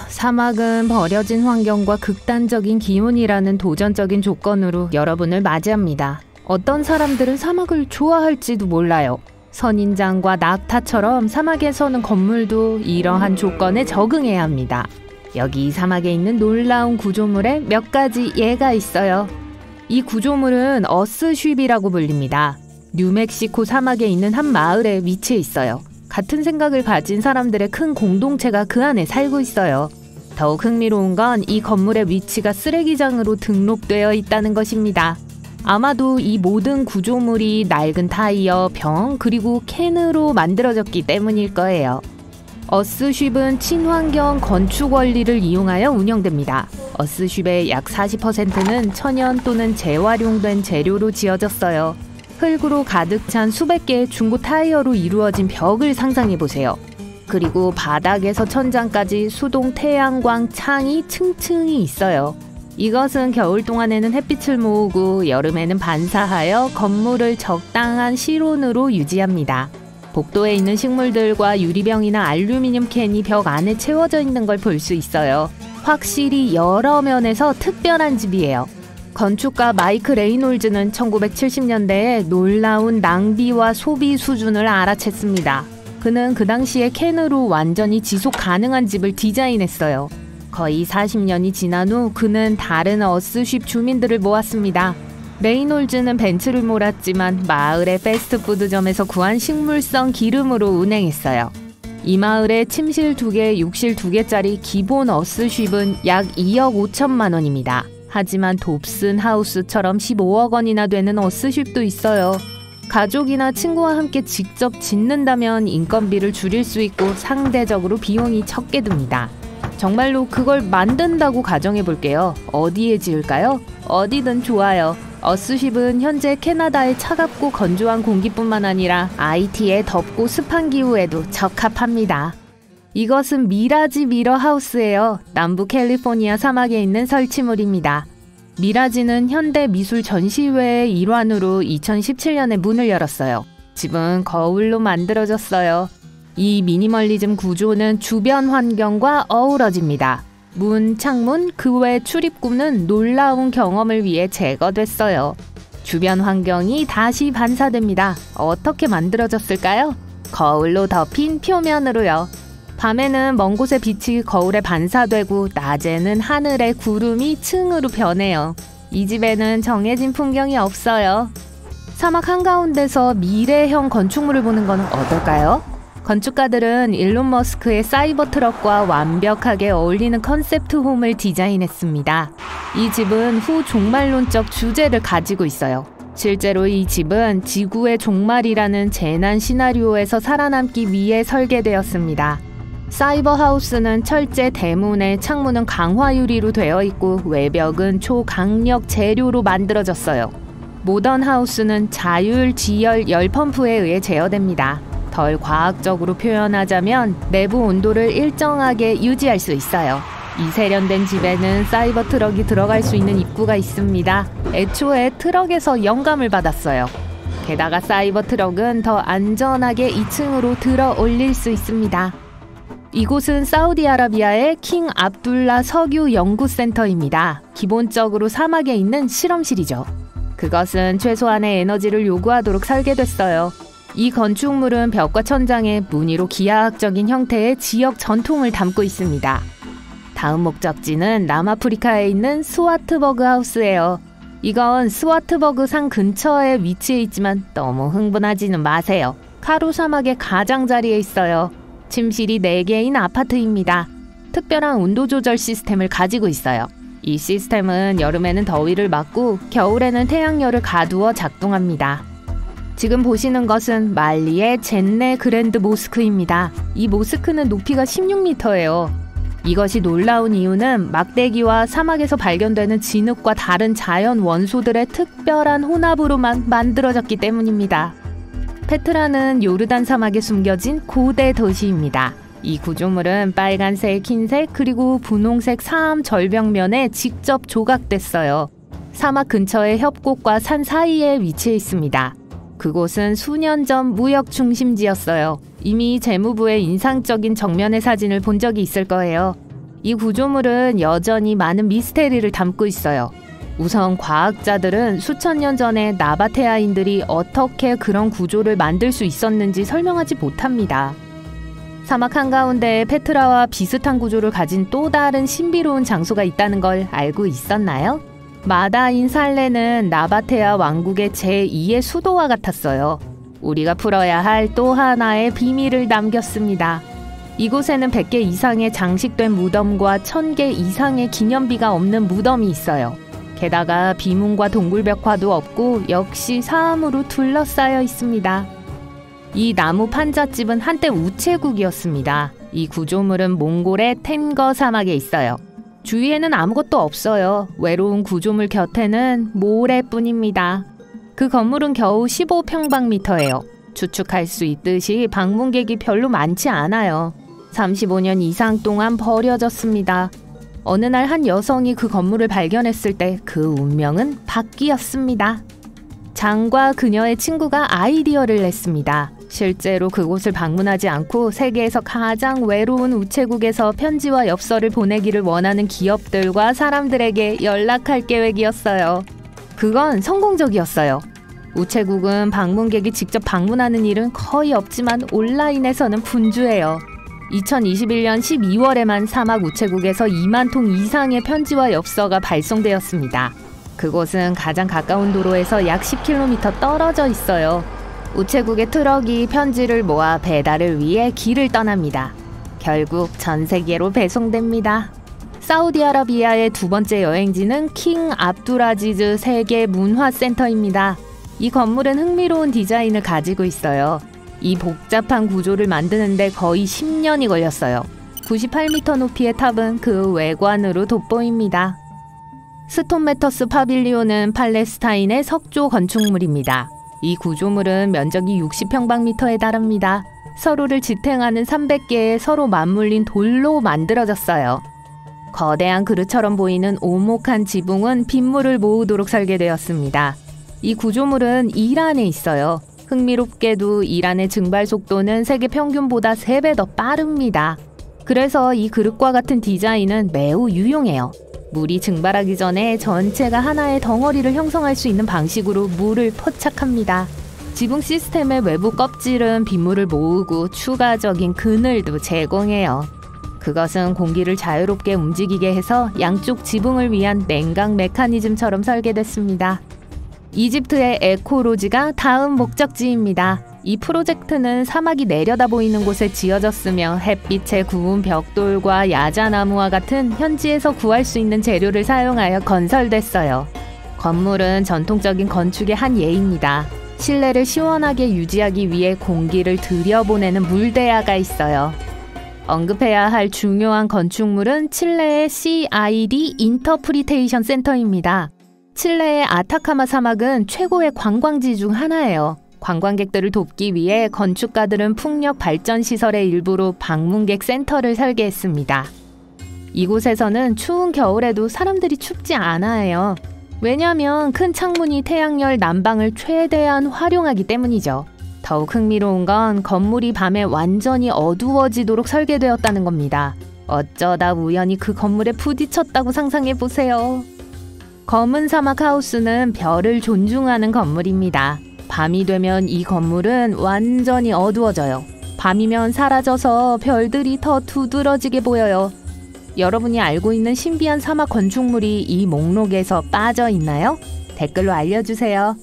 사막은 버려진 환경과 극단적인 기온이라는 도전적인 조건으로 여러분을 맞이합니다. 어떤 사람들은 사막을 좋아할지도 몰라요. 선인장과 낙타처럼 사막에서는 건물도 이러한 조건에 적응해야 합니다. 여기 사막에 있는 놀라운 구조물에 몇 가지 예가 있어요. 이 구조물은 어스쉽이라고 불립니다. 뉴멕시코 사막에 있는 한 마을에 위치해 있어요. 같은 생각을 가진 사람들의 큰 공동체가 그 안에 살고 있어요. 더욱 흥미로운 건 이 건물의 위치가 쓰레기장으로 등록되어 있다는 것입니다. 아마도 이 모든 구조물이 낡은 타이어, 병, 그리고 캔으로 만들어졌기 때문일 거예요. 어스쉽은 친환경 건축 원리를 이용하여 운영됩니다. 어스쉽의 약 40%는 천연 또는 재활용된 재료로 지어졌어요. 흙으로 가득 찬 수백 개의 중고 타이어로 이루어진 벽을 상상해보세요. 그리고 바닥에서 천장까지 수동 태양광 창이 층층이 있어요. 이것은 겨울 동안에는 햇빛을 모으고 여름에는 반사하여 건물을 적당한 실온으로 유지합니다. 복도에 있는 식물들과 유리병이나 알루미늄 캔이 벽 안에 채워져 있는 걸 볼 수 있어요. 확실히 여러 면에서 특별한 집이에요. 건축가 마이크 레이놀즈는 1970년대에 놀라운 낭비와 소비 수준을 알아챘습니다. 그는 그 당시에 캔으로 완전히 지속 가능한 집을 디자인했어요. 거의 40년이 지난 후 그는 다른 어스쉽 주민들을 모았습니다. 레이놀즈는 벤츠를 몰았지만 마을의 패스트푸드점에서 구한 식물성 기름으로 운행했어요. 이 마을에 침실 2개, 욕실 2개짜리 기본 어스쉽은 약 2억 5천만 원입니다. 하지만 dob슨 하우스처럼 15억 원이나 되는 어스쉽도 있어요. 가족이나 친구와 함께 직접 짓는다면 인건비를 줄일 수 있고 상대적으로 비용이 적게 듭니다. 정말로 그걸 만든다고 가정해 볼게요. 어디에 지을까요? 어디든 좋아요. 어스쉽은 현재 캐나다의 차갑고 건조한 공기뿐만 아니라 IT의 덥고 습한 기후에도 적합합니다. 이것은 미라지 미러 하우스예요. 남부 캘리포니아 사막에 있는 설치물입니다. 미라지는 현대 미술 전시회의 일환으로 2017년에 문을 열었어요. 집은 거울로 만들어졌어요. 이 미니멀리즘 구조는 주변 환경과 어우러집니다. 문, 창문, 그 외 출입구는 놀라운 경험을 위해 제거됐어요. 주변 환경이 다시 반사됩니다. 어떻게 만들어졌을까요? 거울로 덮인 표면으로요. 밤에는 먼 곳의 빛이 거울에 반사되고 낮에는 하늘의 구름이 층으로 변해요. 이 집에는 정해진 풍경이 없어요. 사막 한가운데서 미래형 건축물을 보는 건 어떨까요? 건축가들은 일론 머스크의 사이버 트럭과 완벽하게 어울리는 컨셉트 홈을 디자인했습니다. 이 집은 후 종말론적 주제를 가지고 있어요. 실제로 이 집은 지구의 종말이라는 재난 시나리오에서 살아남기 위해 설계되었습니다. 사이버 하우스는 철제 대문에 창문은 강화 유리로 되어 있고 외벽은 초강력 재료로 만들어졌어요. 모던 하우스는 자율 지열 열 펌프에 의해 제어됩니다. 덜 과학적으로 표현하자면 내부 온도를 일정하게 유지할 수 있어요. 이 세련된 집에는 사이버 트럭이 들어갈 수 있는 입구가 있습니다. 애초에 트럭에서 영감을 받았어요. 게다가 사이버 트럭은 더 안전하게 2층으로 들어 올릴 수 있습니다. 이곳은 사우디아라비아의 킹 압둘라 석유 연구센터입니다. 기본적으로 사막에 있는 실험실이죠. 그것은 최소한의 에너지를 요구하도록 설계됐어요. 이 건축물은 벽과 천장에 무늬로 기하학적인 형태의 지역 전통을 담고 있습니다. 다음 목적지는 남아프리카에 있는 스와트버그 하우스예요. 이건 스와트버그 산 근처에 위치해 있지만 너무 흥분하지는 마세요. 카루 사막의 가장자리에 있어요. 침실이 4개인 아파트입니다. 특별한 온도 조절 시스템을 가지고 있어요. 이 시스템은 여름에는 더위를 막고 겨울에는 태양열을 가두어 작동합니다. 지금 보시는 것은 말리의 젠네 그랜드 모스크입니다. 이 모스크는 높이가 16m예요. 이것이 놀라운 이유는 막대기와 사막에서 발견되는 진흙과 다른 자연 원소들의 특별한 혼합으로만 만들어졌기 때문입니다. 페트라는 요르단 사막에 숨겨진 고대 도시입니다. 이 구조물은 빨간색, 흰색, 그리고 분홍색 사암 절벽면에 직접 조각됐어요. 사막 근처의 협곡과 산 사이에 위치해 있습니다. 그곳은 수년 전 무역 중심지였어요. 이미 재무부의 인상적인 정면의 사진을 본 적이 있을 거예요. 이 구조물은 여전히 많은 미스테리를 담고 있어요. 우선 과학자들은 수천 년 전에 나바테아인들이 어떻게 그런 구조를 만들 수 있었는지 설명하지 못합니다. 사막 한가운데에 페트라와 비슷한 구조를 가진 또 다른 신비로운 장소가 있다는 걸 알고 있었나요? 마다인 살레는 나바테아 왕국의 제2의 수도와 같았어요. 우리가 풀어야 할 또 하나의 비밀을 남겼습니다. 이곳에는 100개 이상의 장식된 무덤과 1000개 이상의 기념비가 없는 무덤이 있어요. 게다가 비문과 동굴벽화도 없고 역시 사암으로 둘러싸여 있습니다. 이 나무 판잣집은 한때 우체국이었습니다. 이 구조물은 몽골의 텐거 사막에 있어요. 주위에는 아무것도 없어요. 외로운 구조물 곁에는 모래뿐입니다. 그 건물은 겨우 15평방미터예요. 추측할 수 있듯이 방문객이 별로 많지 않아요. 35년 이상 동안 버려졌습니다. 어느 날 한 여성이 그 건물을 발견했을 때 그 운명은 바뀌었습니다. 장과 그녀의 친구가 아이디어를 냈습니다. 실제로 그곳을 방문하지 않고 세계에서 가장 외로운 우체국에서 편지와 엽서를 보내기를 원하는 기업들과 사람들에게 연락할 계획이었어요. 그건 성공적이었어요. 우체국은 방문객이 직접 방문하는 일은 거의 없지만 온라인에서는 분주해요. 2021년 12월에만 사막 우체국에서 2만 통 이상의 편지와 엽서가 발송되었습니다. 그곳은 가장 가까운 도로에서 약 10km 떨어져 있어요. 우체국의 트럭이 편지를 모아 배달을 위해 길을 떠납니다. 결국 전 세계로 배송됩니다. 사우디아라비아의 두 번째 여행지는 킹 압두라지즈 세계 문화센터입니다. 이 건물은 흥미로운 디자인을 가지고 있어요. 이 복잡한 구조를 만드는데 거의 10년이 걸렸어요. 98m 높이의 탑은 그 외관으로 돋보입니다. 스톤메터스 파빌리온은 팔레스타인의 석조 건축물입니다. 이 구조물은 면적이 60평방미터에 달합니다. 서로를 지탱하는 300개의 서로 맞물린 돌로 만들어졌어요. 거대한 그릇처럼 보이는 오목한 지붕은 빗물을 모으도록 설계되었습니다. 이 구조물은 이란에 있어요. 흥미롭게도 이란의 증발 속도는 세계 평균보다 3배 더 빠릅니다. 그래서 이 그릇과 같은 디자인은 매우 유용해요. 물이 증발하기 전에 전체가 하나의 덩어리를 형성할 수 있는 방식으로 물을 포착합니다. 지붕 시스템의 외부 껍질은 빗물을 모으고 추가적인 그늘도 제공해요. 그것은 공기를 자유롭게 움직이게 해서 양쪽 지붕을 위한 냉각 메커니즘처럼 설계됐습니다. 이집트의 에코로지가 다음 목적지입니다. 이 프로젝트는 사막이 내려다 보이는 곳에 지어졌으며 햇빛에 구운 벽돌과 야자나무와 같은 현지에서 구할 수 있는 재료를 사용하여 건설됐어요. 건물은 전통적인 건축의 한 예입니다. 실내를 시원하게 유지하기 위해 공기를 들여보내는 물대야가 있어요. 언급해야 할 중요한 건축물은 칠레의 CID 인터프리테이션 센터입니다. 칠레의 아타카마 사막은 최고의 관광지 중 하나예요. 관광객들을 돕기 위해 건축가들은 풍력 발전 시설의 일부로 방문객 센터를 설계했습니다. 이곳에서는 추운 겨울에도 사람들이 춥지 않아요. 왜냐하면 큰 창문이 태양열 난방을 최대한 활용하기 때문이죠. 더욱 흥미로운 건 건물이 밤에 완전히 어두워지도록 설계되었다는 겁니다. 어쩌다 우연히 그 건물에 부딪혔다고 상상해보세요. 검은 사막 하우스는 별을 존중하는 건물입니다. 밤이 되면 이 건물은 완전히 어두워져요. 밤이면 사라져서 별들이 더 두드러지게 보여요. 여러분이 알고 있는 신비한 사막 건축물이 이 목록에서 빠져 있나요? 댓글로 알려주세요.